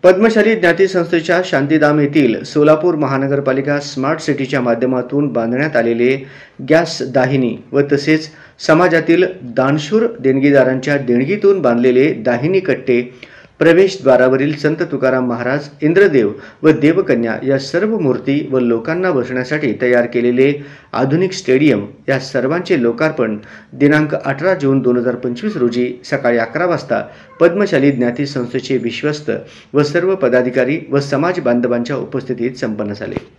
पद्मशाली ज्ञाती संस्थेच्या शांतीधाम येथील सोलापूर महानगरपालिका स्मार्ट सिटीच्या माध्यमातून बांधण्यात आलेले गॅस दाहिनी व तसेच समाजातील दानशूर देणगीदारांच्या देणगीतून बांधलेले दाहिनी कट्टे, प्रवेशद्वारावरील संत तुकाराम महाराज, इंद्रदेव व देवकन्या या सर्व मूर्ती व लोकांना बसण्यासाठी तयार केलेले आधुनिक स्टेडियम या सर्वांचे लोकार्पण दिनांक 18 जून 2025 रोजी सकाळी 11 वाजता पद्मशाली ज्ञाती संस्थेचे विश्वस्त व सर्व पदाधिकारी व समाज बांधवांच्या उपस्थितीत संपन्न झाले।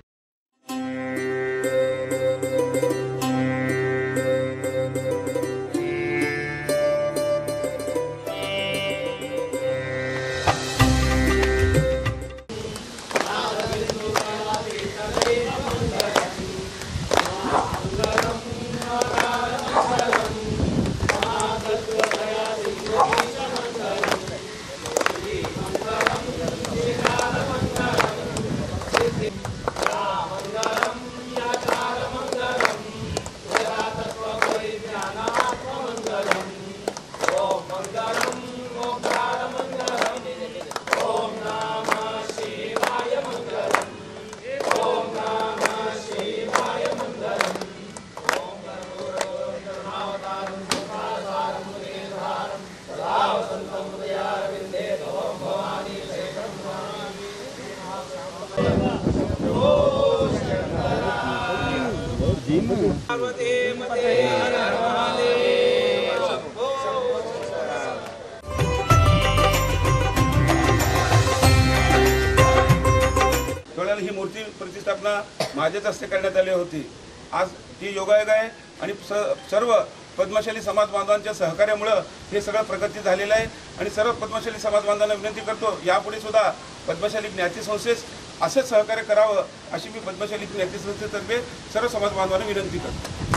ही मूर्ती प्रतिष्ठापना माझ्याच हस्ते करण्यात आली होती। आज ही योगायोग आहे आणि सर्व पद्मशाली समाज बांधवांच्या सहकार्यामुळे हे सगळं प्रगती झालेलं आहे आणि सर्व पद्मशाली समाज बांधवांना विनंती करतो, यापुढे सुद्धा पद्मशाली ज्ञाती संस्थेस असेच सहकार्य करावं अशी मी पद्मशाली ज्ञाती संस्थेतर्फे सर्व समाज बांधवांना विनंती करतो।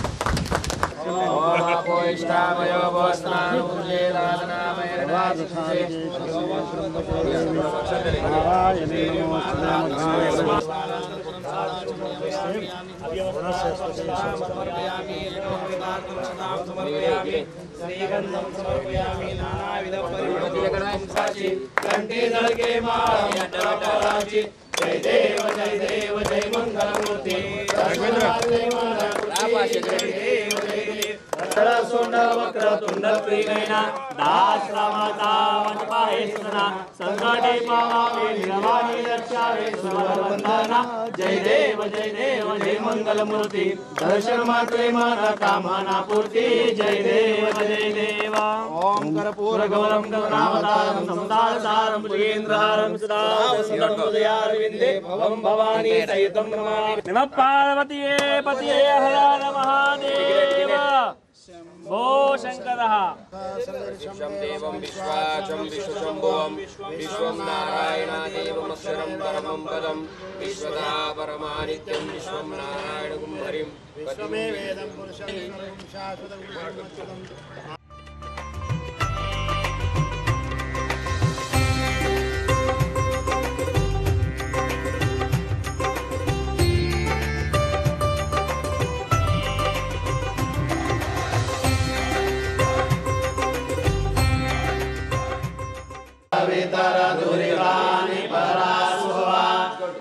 जय देव जय देव जय मंगलमूर्ती सोंड वक्र तुंड प्रियना दास रामाचा वनपाहे सुना संकटे पावावे निर्वाणी रक्षावे सुरवंदना जय देव जय मंगलमूर्ती दर्शन मात्रे मन कामना पूर्ती जय देव ओम कर्पूर गौरम करुणावतारम समतारम पुरीन्द्रहारम सदा सदनुदयारविंदे भवम भवानी सहितं नमामि नमः पार्वतीये पतिये हर हर महादेव भो शंकरः देवं विश्वाचं विश्वशंभुवं विश्वं नारायणादेवमक्षरं परमं पदं विश्वदा परमानित्यं विश्वं नारायणगुं हरिं विश्वमे वेदं पुरुषं शाश्वतं। वितरा दुरिवानि परासुवा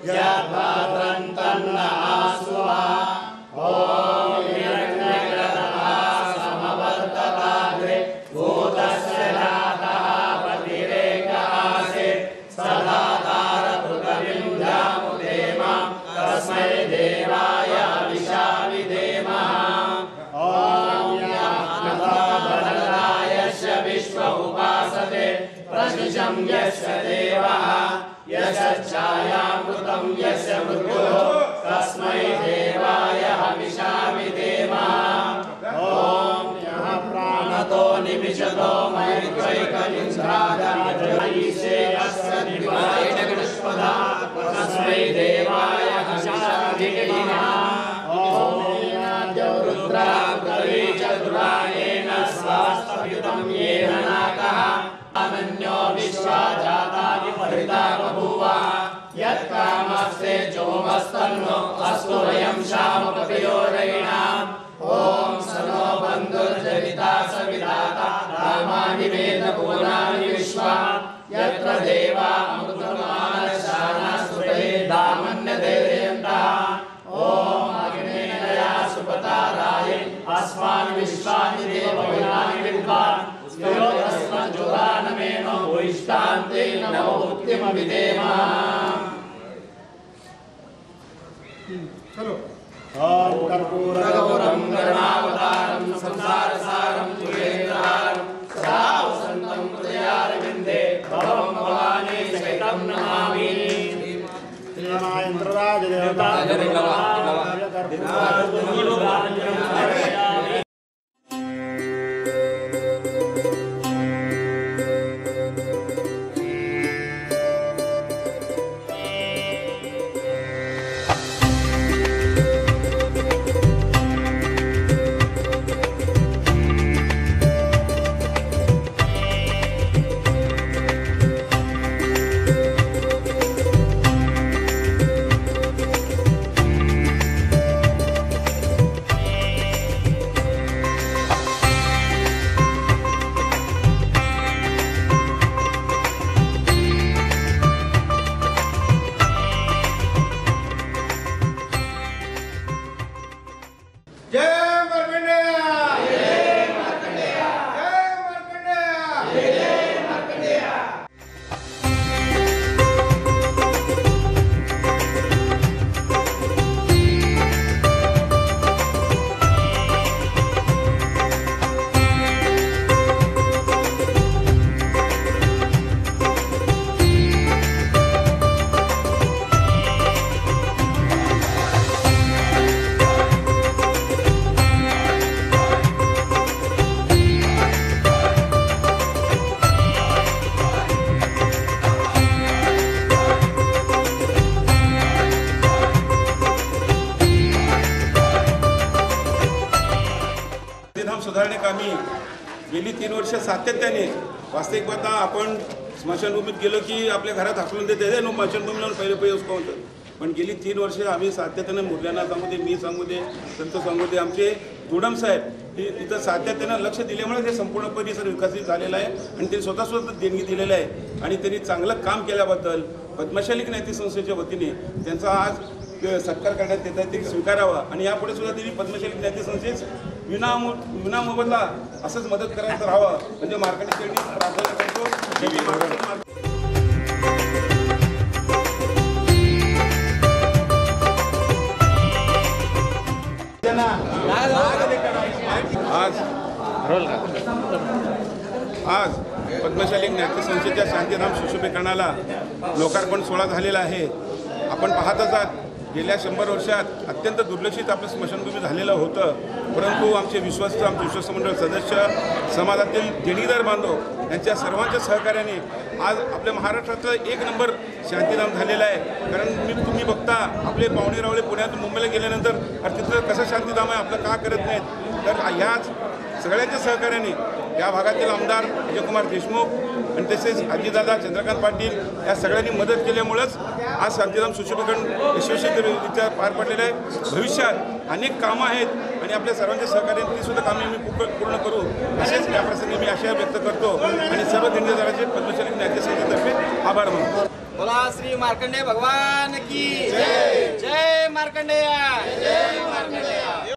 यद्भद्रं तन्नासुवा ओम हिरण्यगर्भः समवर्तताग्रे भूतस्य जातः प्रतिरेकासे सदा तारपृथ्वीं जामुदेमा तस्मै देवाय विशामि देमः ओम यज्ञानदायस्य विश्व उपासते प्रशिशं यस्य देवः यशच्छायामृतं यस्य मृत्युः तस्मै देवाय हविषामि देमः ॐ यः प्राणतो निमिषतो मैत्रैकमिन्द्रादीशे अस्य निवायनगणस्पदा तस्मै देवाय हविषामि देमः ॐ रुद्रा पृथ्वी च दुरायेन स्वास्तव्युतं येन नाकः अनन्यो विश्वा जातानि परिता बभूव यत्कामस्ते जोमस्तन्नो अस्तु वयं श्यामपतयोरयिणाम् ॐ सनो बन्धुर्जनिता सविधाता रामानि वेद भुवनानि विश्वा यत्र देवा अमृतमा उपविष्टान्ते नमोक्तिं विधेम। ओम कर्पूरगौरं करुणावतारं संसारसारं सुरेन्द्रहारं सदा वसन्तं हृदयारविन्दे भवं भवानी सहितं नमामि। इंद्रराजदेवता सुधारणे कामी गेली 3 वर्ष सातत्याने वास्तविक पाहता आपण स्मशानभूमीत गेलो की आपल्या घरात हाकलून देते नो स्मशानभूमीला पहिले उसको होतं पण गेली 3 वर्ष आम्ही सातत्याने मुरल्यांना सांगू दे मी सांगू दे संत सांगू दे आमचे दुडम साहेब हे तिथं सातत्याने लक्ष दिल्यामुळे हे संपूर्ण परिसर विकसित झालेला आहे आणि त्यांनी स्वतः देणगी दिलेलं आहे आणि त्यांनी चांगलं काम केल्याबद्दल पद्मशाली ज्ञाती संस्थेच्या वतीने त्यांचा आज सत्कार करण्यात येत आहे ते स्वीकारावा आणि यापुढे सुद्धा त्यांनी पद्मशाली ज्ञाती संस्थेच विनामोबदला असंच मदत करायचं राहावं म्हणजे मार्केट शेअरनी प्रार्थना करतो। आज पद्मशाली ज्ञाती संस्थेच्या शांतीधाम सुशोभीकरणाला लोकार्पण सोहळा झालेला आहे। आपण पाहतच आहात गेल्या 100 वर्षात अत्यंत दुर्लक्षित आपलं स्मशानभूमी झालेलं होतं परंतु आमचे विश्वस्त मंडळ सदस्य समाजातील देणगीदार बांधव यांच्या सर्वांच्या सहकार्याने आज आपल्या महाराष्ट्रातलं 1 नंबर शांतीधाम झालेलं आहे। कारण तुम्ही बघता आपले पाहुणे रावळे पुण्यातून मुंबईला गेल्यानंतर तिथलं कसं शांतीधाम आहे आपलं का करत नाहीत तर ह्याच सगळ्यांच्या सहकार्याने या भागातील आमदार विजयकुमार देशमुख आणि तसेच अजितदादा चंद्रकांत पाटील या सगळ्यांनी मदत केल्यामुळेच आज शांतीधाम सुशोभीकरण यशस्वीरित्या पार पडलेलं आहे। भविष्यात अनेक कामं आहेत आणि आपल्या सर्वांच्या सहकार्याने ती सुद्धा कामे मी पूर्ण करू असेच या प्रसंगी मी आशय व्यक्त करतो आणि सर्व देणगीदारांचे पद्मशाली ज्ञाती संस्थेतर्फे आभार मानतो। बोला श्री मार्कंडेय भगवान की जय। जय मार्कंडेय। जय मार्कंडेय।